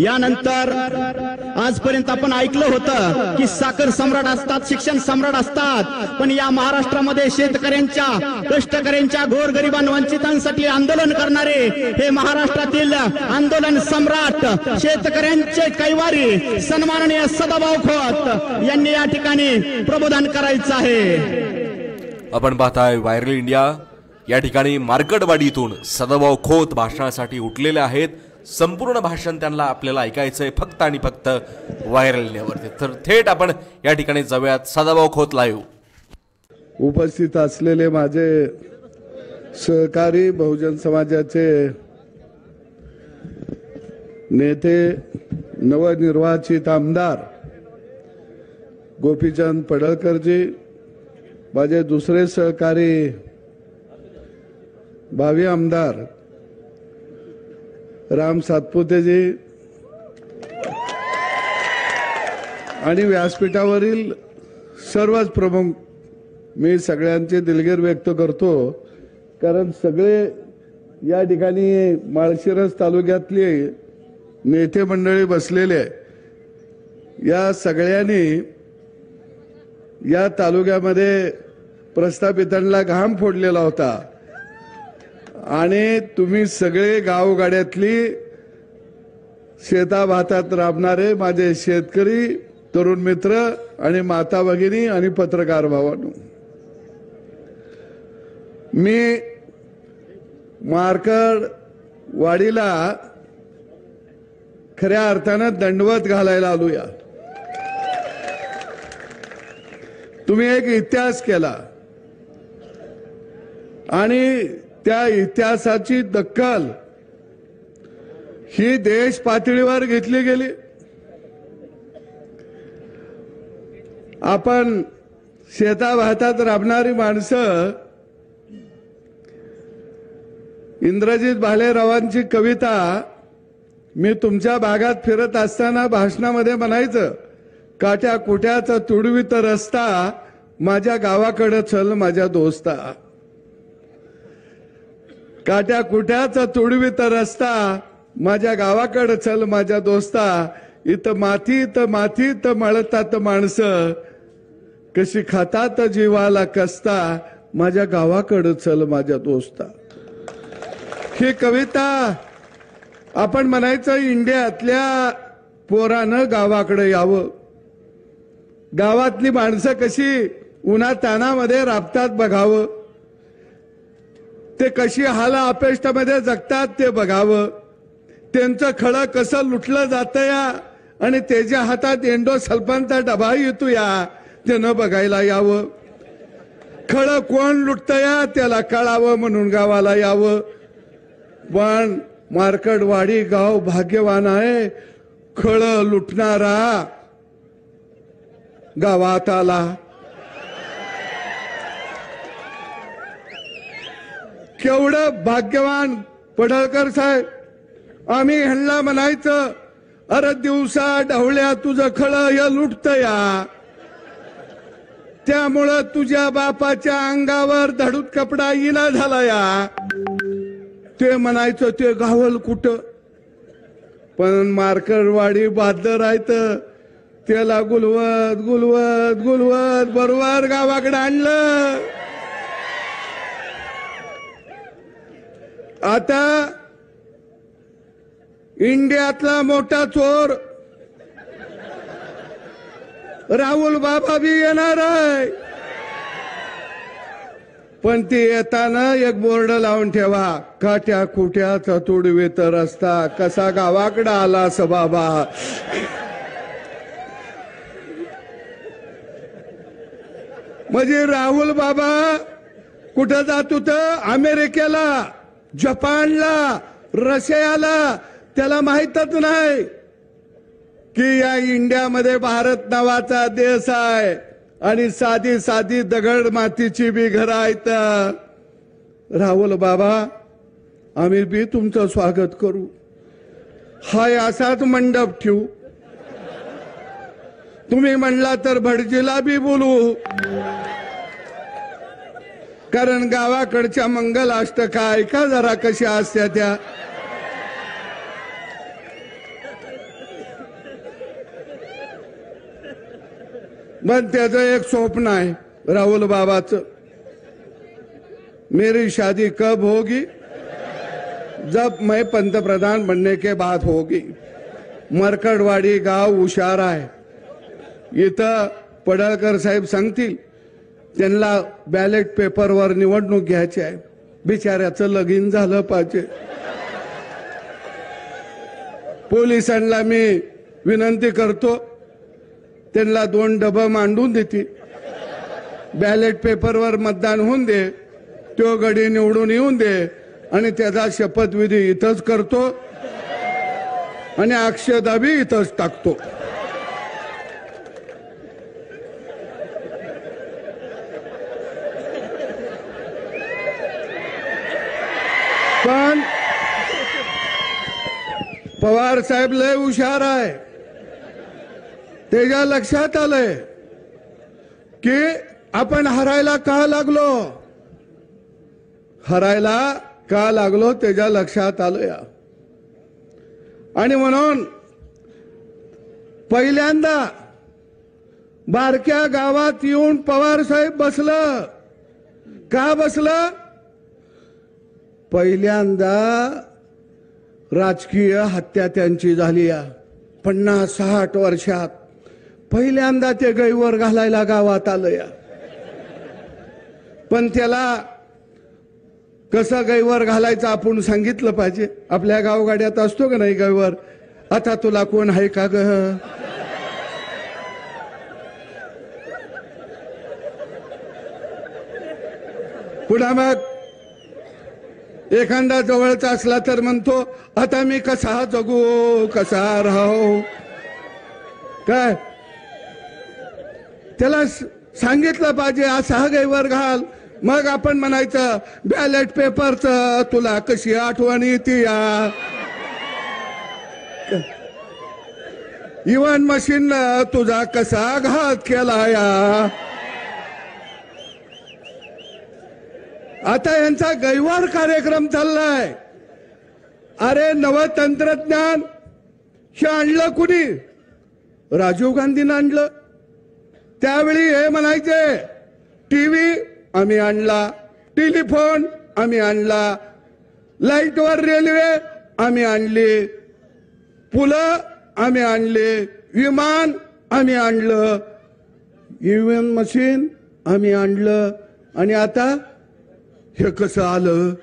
यानंतर आजपर्यंत आपण ऐकलं होतं की साखर सम्राट असतात, शिक्षण सम्राट असतात, पण या महाराष्ट्रामध्ये शेतकऱ्यांच्या, कष्टकऱ्यांच्या, गोरगरिबां वंचितांसाठी आंदोलन करणारे हे महाराष्ट्रातील आंदोलन सम्राट शेतकऱ्यांचे कैवारी सन्माननीय सदाभाऊ खोत यांनी या ठिकाणी प्रबोधन करायचं आहे। आपण पाहताय व्हायरल इंडिया। या ठिकाणी मार्केटवाडीतून सदाभाऊ खोत भाषणासाठी उठलेले आहेत। संपूर्ण भाषण त्यांना आपल्याला ऐकायचंय फक्त आणि फक्त व्हायरल इंडियावरती। तर थेट आपण या ठिकाणी जाऊयात सदाभाऊ खोत लाईव्ह। उपस्थित असलेले माझे सहकारी बहुजन समाजाचे नेते, नवनिर्वाचित आमदार गोपीचंद पडळकरजी, माझे दुसरे सहकारी भावी आमदार राम सातपुतेजी आणि व्यासपीठावरील सर्वच प्रमुख, मी सगळ्यांचे दिलगिरी व्यक्त करतो, कारण सगळे या ठिकाणी माळशिरस तालुक्यातले नेते मंडळी बसलेले, या सगळ्यांनी या तालुक्यामध्ये प्रस्थापितांना घाम फोडलेला होता आणि तुम्ही सगळे गावगाड्यातली शेताभातात राबणारे माझे शेतकरी, तरुण मित्र आणि माता भगिनी आणि पत्रकार भावांनो, मी मार्केटवाडीला खऱ्या अर्थानं दंडवत घालायला आलोया। तुम्ही एक इतिहास केला आणि त्या इतिहासाची दखल ही देश पातळीवर घेतली गेली। आपण शेताभातात राबणारी माणसं, इंद्रजित भालेरावांची कविता मी तुमच्या भागात फिरत असताना भाषणामध्ये म्हणायचं, काट्या कुट्याचा तुडवीत रस्ता, माझ्या गावाकडे चल माझ्या दोस्ता। काट्या कुट्याचा तुडवीत रस्ता, माझ्या गावाकडे चल माझ्या दोस्ता। इथं मातीत मळतात माणसं, कशी खातात जीवाला कसता, माझ्या गावाकडे चल माझ्या दोस्ता। ही कविता आपण म्हणायचं इंडियातल्या पोरानं गावाकडे यावं, गावातली माणसं कशी उन्हा तानामध्ये राबतात बघावं, ते कशी हाला अपेष्टामध्ये जगतात ते बघावं, त्यांचं खळं कसं लुटलं जातं या आणि त्याच्या हातात एंडो सल्फानचा डबा येतो या, ते न बघायला यावं। खळं कोण लुटतं या त्याला कळावं म्हणून गावाला यावं। पण मार्केटवाडी गाव भाग्यवान आहे, खळं लुटणारा गावात आला। केवढं भाग्यवान पडळकर साहेब। आम्ही ह्यांना म्हणायचं, अरे दिवसा ढवळ्या तुझं खळं हे लुटतं या, त्यामुळं तुझ्या बापाच्या अंगावर धडूत कपडा इना झाला या। ते म्हणायचं ते गावल कुठं, पण मार्केटवाडी बादर आहेत, त्याला गुलवत गुलवत गुलवत बरोबर गावाकडे आणलं। आता इंडियातला मोठा चोर राहुल बाबा भी येणार आहे, पण ते येताना एक बोर्ड लावून ठेवा, काट्या कुट्याचा तुडवीत रस्ता, कसा गावाकडे आलास बाबा। म्हणजे राहुल बाबा कुठं जात होतं, अमेरिकेला, जपानला, रशियाला, त्याला माहीतच नाही की या इंडियामध्ये भारत नावाचा देश आहे आणि साधी साधी दगड मातीची बी घरं आहेत। राहुल बाबा, आम्ही बी तुमचं स्वागत करू, हाय असाच मंडप ठेवू, तुम्ही म्हणला तर भटजीला बी बोलू, कारण गावाकडच्या मंगलाष्टका ऐका जरा कशा असत्या त्या। पण त्याचं एक स्वप्न आहे राहुल बाबाचं, मेरी शादी कब होगी, जब मैं पंतप्रधान बनने के बाद होगी. मरकडवाडी गाव हुशार आहे. इथं पडळकर साहेब सांगतील त्यांना बॅलेट पेपरवर निवडणूक घ्यायची आहे. बिचाऱ्याचं लगीन झालं पाहिजे. पोलिसांना मी विनंती करतो, त्यांना 2 डबं मांडून देतील. बॅलेट पेपरवर मतदान होऊन दे, तो गडी निवडून येऊन दे आणि त्याचा शपथविधी इथंच करतो आणि अक्षदाबी इथंच टाकतो. पण पवार साहेब लय हुशार आहे. त्याच्या लक्षात आलंय की आपण हरायला का लागलो त्याच्या लक्षात आलं. आणि म्हणून पहिल्यांदा बारक्या गावात येऊन पवार साहेब बसलं. का बसलं? पहिल्यांदा राजकीय हत्या त्यांची झाली 50-60 वर्षात. पहिल्यांदा ते गैवर घालायला गावात आलं. पण त्याला कसं गैवर घालायचं आपण सांगितलं पाहिजे. आपल्या गावगाड्यात असतो का नाही गैवर, आता तुला कोण आहे का ग, पुन्हा मग एखादा जवळचा असला तर म्हणतो आता मी कसा जगू कसा राहू. काय त्याला सांगितलं पाहिजे असा गैवर घाल. मग आपण म्हणायचं बॅलेट पेपरचं तुला कशी आठवण येते या, इव्हन मशीननं तुझा कसा घात केला या. आता यांचा गैवार कार्यक्रम चाललाय. अरे नव तंत्रज्ञान हे आणलं कुणी? राजीव गांधीनं आणलं. त्यावेळी हे म्हणायचे टीव्ही आम्ही आणला, टेलिफोन आम्ही आणला, लाईटवर रेल्वे आम्ही आणली, पुलं आम्ही आणले, विमान आम्ही आणलं, ईव्हीएम मशीन आम्ही आणलं. आणि आता हे कसं आलं?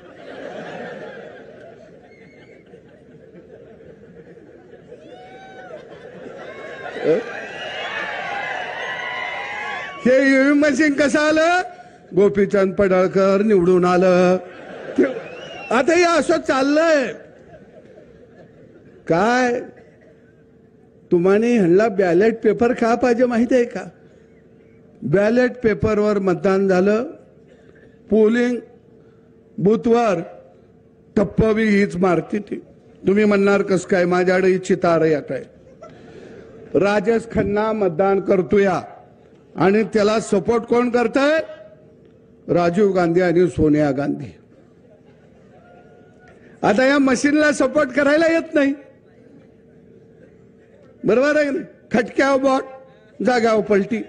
हे ईव्हीएम मशीन कसं आलं? गोपीचंद पडळकर निवडून आलं. आता हे असं चाललंय. काय तुम्हाला ह्यांना बॅलेट पेपर का पाहिजे माहिती आहे का? बॅलेट पेपरवर मतदान झालं, पोलिंग बूथवर टप्पवी हीच मारती ती. तुम्ही म्हणणार कस काय, माझ्याकडे चितार येत आहे. राजेश खन्ना मतदान करतोय आणि त्याला सपोर्ट कोण करतंय? राजीव गांधी आणि सोनिया गांधी. आता या मशीनला सपोर्ट करायला येत नाही, बरोबर आहे ना? खटक्यावर बॉट, जाग्यावर पलटी.